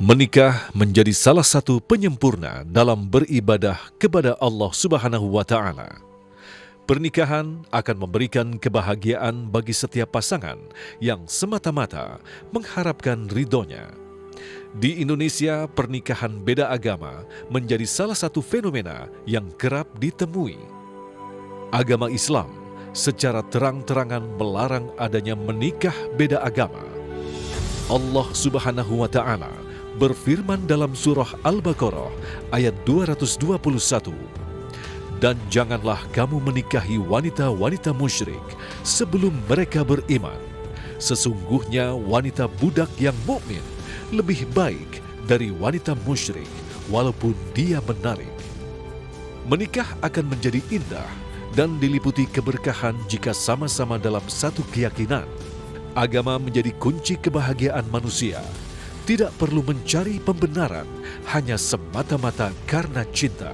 Menikah menjadi salah satu penyempurna dalam beribadah kepada Allah Subhanahu wa Ta'ala. Pernikahan akan memberikan kebahagiaan bagi setiap pasangan yang semata-mata mengharapkan ridhonya. Di Indonesia, pernikahan beda agama menjadi salah satu fenomena yang kerap ditemui. Agama Islam secara terang-terangan melarang adanya menikah beda agama. Allah Subhanahu wa Ta'ala berfirman dalam surah Al-Baqarah ayat 221, "Dan janganlah kamu menikahi wanita-wanita musyrik sebelum mereka beriman. Sesungguhnya wanita budak yang mukmin lebih baik dari wanita musyrik walaupun dia menarik." Menikah akan menjadi indah dan diliputi keberkahan jika sama-sama dalam satu keyakinan. Agama menjadi kunci kebahagiaan manusia. Tidak perlu mencari pembenaran hanya semata-mata karena cinta.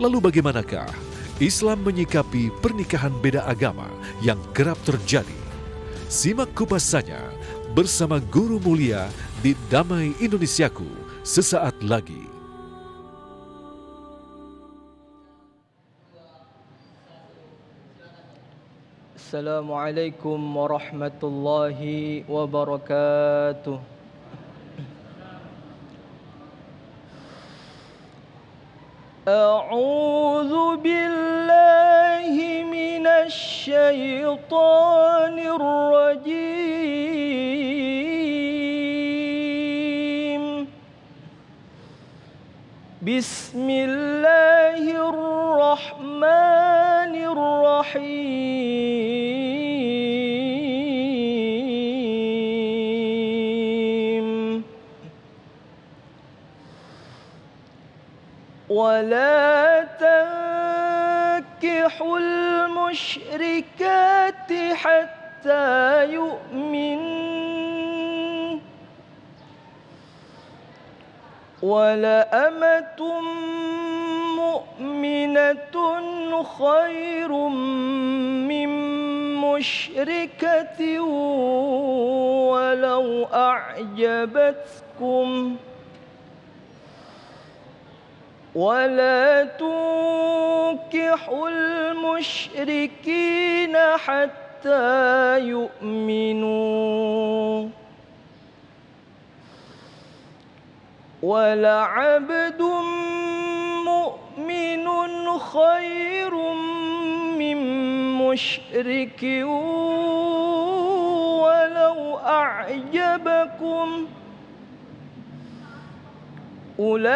Lalu bagaimanakah Islam menyikapi pernikahan beda agama yang kerap terjadi? Simak kupasannya bersama Guru Mulia di Damai Indonesiaku sesaat lagi. Assalamualaikum warahmatullahi wabarakatuh. A'udzu billahi minasy syaithanir rajim. Bismillahirrahmanirrahim. ولا تنكحوا المشركات حتى يؤمنوا ولأمة مؤمنة خير من مشركة ولو أعجبتكم ولا تنكحوا المشركين حتى يؤمنوا ولعبد مؤمن خير من مشرك ولو أعجبكم أولئك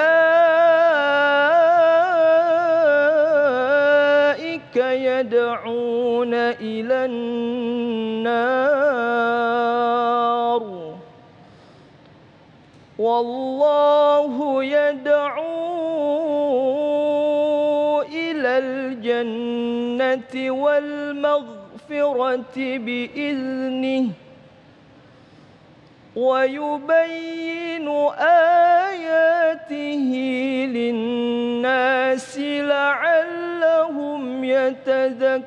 يدعون إلى النار والله يدعو إلى الجنة والمغفرة بإذنه ويبين آياته للناس لعلهم يتذكرون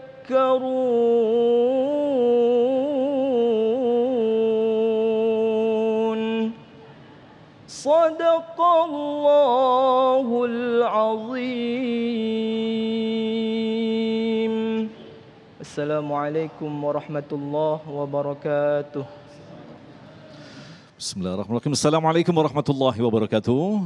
صدق الله العظيم. Assalamualaikum warahmatullahi wabarakatuh. Bismillahirrahmanirrahim. Assalamualaikum warahmatullahi wabarakatuh.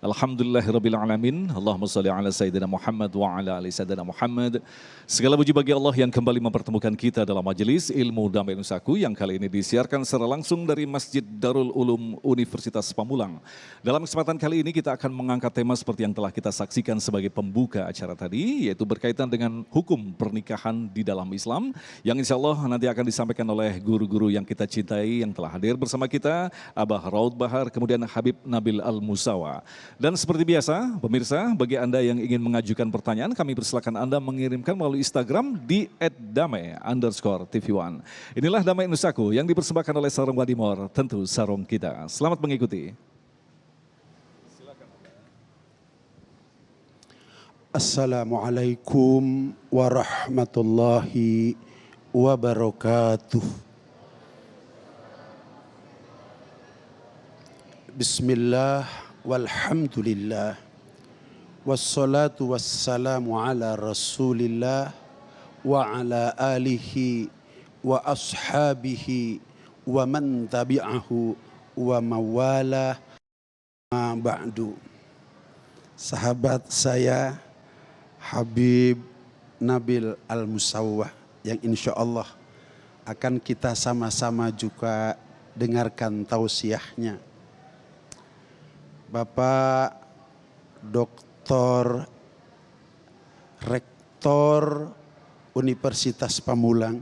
Alhamdulillahirrabbilalamin. Allahumma salli ala Sayyidina Muhammad wa ala ali Sayyidina Muhammad. Segala puji bagi Allah yang kembali mempertemukan kita dalam majelis ilmu Damai Indonesiaku yang kali ini disiarkan secara langsung dari Masjid Darul Ulum Universitas Pamulang. Dalam kesempatan kali ini kita akan mengangkat tema seperti yang telah kita saksikan sebagai pembuka acara tadi, yaitu berkaitan dengan hukum pernikahan di dalam Islam, yang insya Allah nanti akan disampaikan oleh guru-guru yang kita cintai yang telah hadir bersama kita, Abah Raud Bahar, kemudian Habib Nabil Al-Musawa. Dan seperti biasa, pemirsa, bagi Anda yang ingin mengajukan pertanyaan, kami persilakan Anda mengirimkan melalui Instagram di @damai_tv1. Inilah Damai Indonesiaku yang dipersembahkan oleh Sarung Wadimor, tentu sarung kita. Selamat mengikuti. Assalamualaikum warahmatullahi wabarakatuh. Bismillah walhamdulillah wassalatu wassalamu ala rasulillah wa ala alihi wa ashabihi wa man tabi'ahu wa mawala ma ba'du. Sahabat saya Habib Nabil Al-Musawwah yang insya Allah akan kita sama-sama juga dengarkan tausiahnya. Bapak Dr. Rektor Universitas Pamulang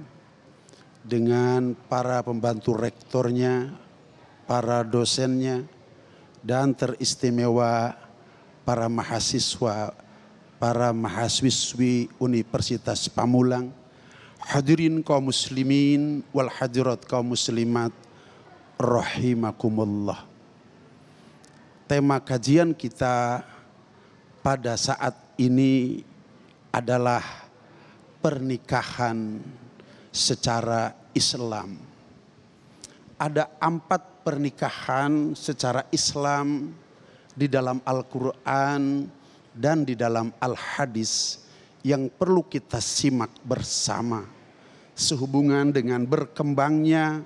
dengan para pembantu rektornya, para dosennya, dan teristimewa para mahasiswa, para mahasiswi Universitas Pamulang, hadirin kaum muslimin wal hadirat kaum muslimat rahimakumullah. Tema kajian kita pada saat ini adalah pernikahan secara Islam. Ada 4 pernikahan secara Islam di dalam Al-Quran dan di dalam Al-Hadis yang perlu kita simak bersama sehubungan dengan berkembangnya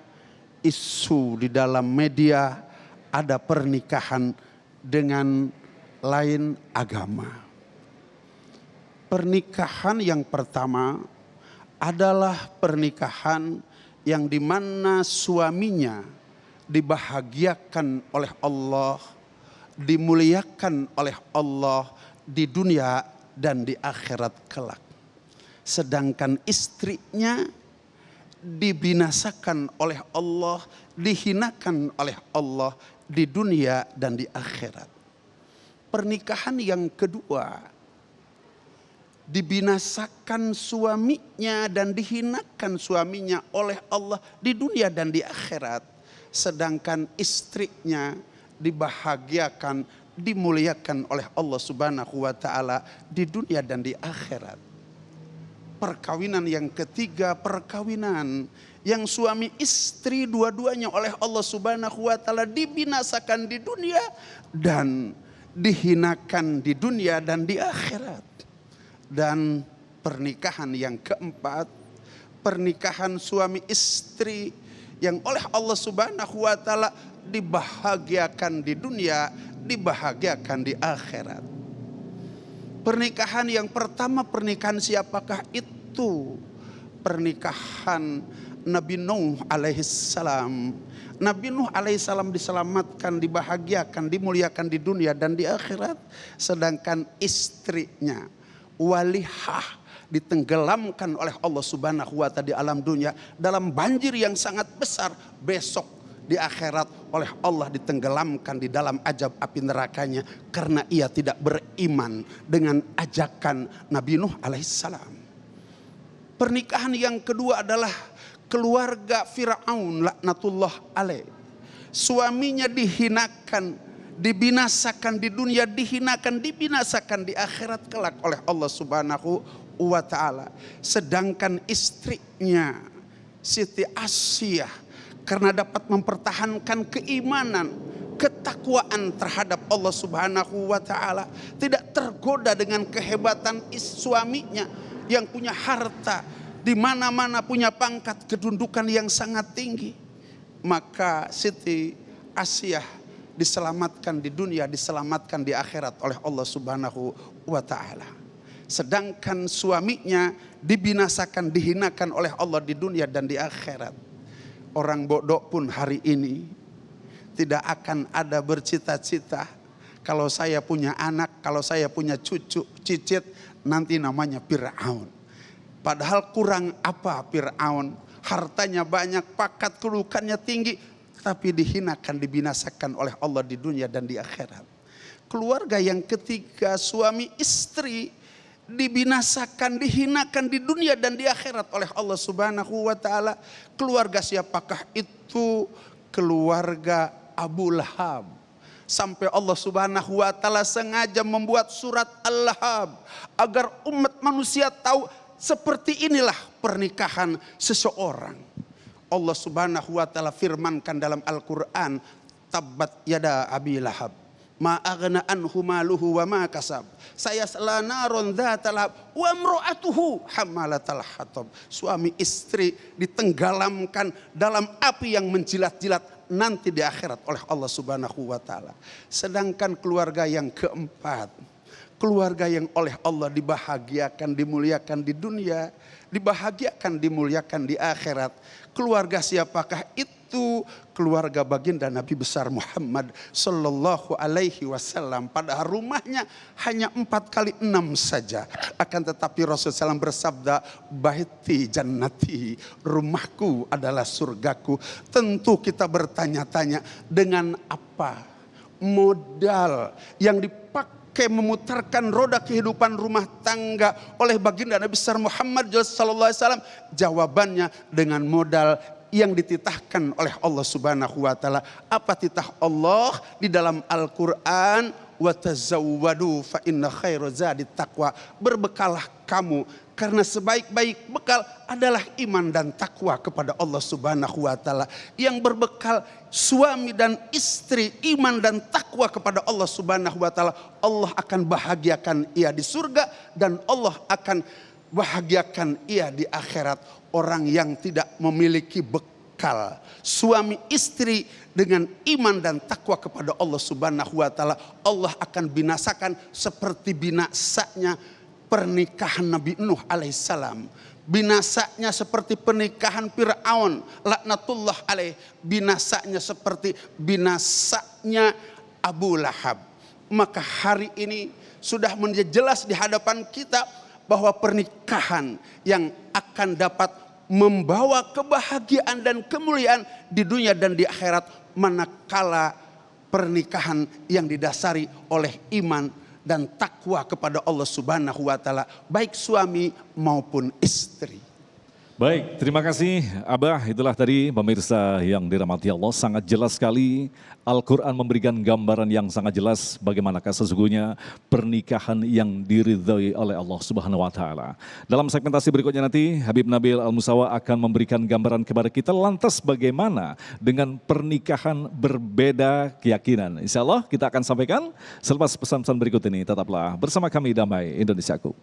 isu di dalam media ada pernikahan dengan lain agama. Pernikahan yang pertama adalah pernikahan yang dimana suaminya dibahagiakan oleh Allah, dimuliakan oleh Allah di dunia dan di akhirat kelak. Sedangkan istrinya dibinasakan oleh Allah, dihinakan oleh Allah di dunia dan di akhirat. Pernikahan yang kedua dibinasakan suaminya dan dihinakan suaminya oleh Allah di dunia dan di akhirat. Sedangkan istrinya dibahagiakan, dimuliakan oleh Allah Subhanahu wa taala di dunia dan di akhirat. Perkawinan yang ketiga, perkawinan yang suami istri dua-duanya oleh Allah Subhanahu wa taala dibinasakan di dunia dan dihinakan di dunia dan di akhirat. Dan pernikahan yang keempat, pernikahan suami istri yang oleh Allah Subhanahu wa taala dibahagiakan di dunia, dibahagiakan di akhirat. Pernikahan yang pertama, pernikahan siapakah itu? Pernikahan Nabi Nuh alaihissalam. Nabi Nuh alaihissalam diselamatkan, dibahagiakan, dimuliakan di dunia dan di akhirat. Sedangkan istrinya Walihah ditenggelamkan oleh Allah Subhanahu wa taala di alam dunia dalam banjir yang sangat besar. Besok di akhirat oleh Allah ditenggelamkan di dalam azab api nerakanya karena ia tidak beriman dengan ajakan Nabi Nuh alaihissalam. Pernikahan yang kedua adalah keluarga Fir'aun laknatullah alaih. Suaminya dihinakan, dibinasakan di dunia, dihinakan, dibinasakan di akhirat kelak oleh Allah Subhanahu wa taala. Sedangkan istrinya Siti Asiyah karena dapat mempertahankan keimanan, ketakwaan terhadap Allah Subhanahu wa taala, tidak tergoda dengan kehebatan suaminya yang punya harta, di mana-mana punya pangkat kedudukan yang sangat tinggi. Maka Siti Asiyah diselamatkan di dunia, diselamatkan di akhirat oleh Allah Subhanahu wa taala. Sedangkan suaminya dibinasakan, dihinakan oleh Allah di dunia dan di akhirat. Orang bodoh pun hari ini tidak akan ada bercita-cita kalau saya punya anak, kalau saya punya cucu, cicit, nanti namanya Fir'aun. Padahal kurang apa Fir'aun? Hartanya banyak, pangkat kedudukannya tinggi, tapi dihinakan, dibinasakan oleh Allah di dunia dan di akhirat. Keluarga yang ketiga, suami istri dibinasakan, dihinakan di dunia dan di akhirat oleh Allah Subhanahu wa taala. Keluarga siapakah itu? Keluarga Abu Lahab. Sampai Allah Subhanahu wa taala sengaja membuat surat Al-Lahab agar umat manusia tahu seperti inilah pernikahan seseorang. Allah Subhanahu wa taala firmankan dalam Al-Qur'an, tabbat yada abi lahab ma aghna anhu maluhu wa ma kasab sayasla naron dzatal lahab wa imra'atuhu hammalatal hatab. Suami istri ditenggelamkan dalam api yang menjilat-jilat nanti di akhirat oleh Allah Subhanahu wa taala. Sedangkan keluarga yang keempat, keluarga yang oleh Allah dibahagiakan, dimuliakan di dunia, dibahagiakan, dimuliakan di akhirat. Keluarga siapakah itu? Keluarga baginda Nabi besar Muhammad sallallahu alaihi wasallam. Padahal rumahnya hanya 4 kali 6 saja. Akan tetapi Rasulullah SAW bersabda, baiti jannati, rumahku adalah surgaku. Tentu kita bertanya-tanya, dengan apa modal yang dipakai memutarkan roda kehidupan rumah tangga oleh baginda Nabi besar Muhammad sallallahu alaihi wasallam? Jawabannya dengan modal yang dititahkan oleh Allah Subhanahu wa taala. Apa titah Allah di dalam Al-Qur'an? Wa tazawwadu fa inna khairu zadit taqwa. Berbekalah kamu karena sebaik-baik bekal adalah iman dan takwa kepada Allah Subhanahu wa taala. Yang berbekal suami dan istri iman dan takwa kepada Allah Subhanahu wa taala, Allah akan bahagiakan ia di surga dan Allah akan bahagiakan ia di akhirat. Orang yang tidak memiliki bekal suami istri dengan iman dan takwa kepada Allah Subhanahu wa taala, Allah akan binasakan seperti binasanya pernikahan Nabi Nuh alaihissalam, binasanya seperti pernikahan Fir'aun laknatullah alaih, binasanya seperti binasanya Abu Lahab. Maka hari ini sudah menjadi jelas di hadapan kita bahwa pernikahan yang akan dapat membawa kebahagiaan dan kemuliaan di dunia dan di akhirat, manakala pernikahan yang didasari oleh iman dan takwa kepada Allah Subhanahu wa taala, baik suami maupun istri. Baik, terima kasih Abah. Itulah tadi pemirsa yang dirahmati Allah, sangat jelas sekali Al-Quran memberikan gambaran yang sangat jelas bagaimanakah sesungguhnya pernikahan yang diridhoi oleh Allah Subhanahu wa taala. Dalam segmentasi berikutnya nanti Habib Nabil Al-Musawa akan memberikan gambaran kepada kita lantas bagaimana dengan pernikahan berbeda keyakinan. Insya Allah kita akan sampaikan selepas pesan-pesan berikut ini. Tetaplah bersama kami Damai Indonesiaku.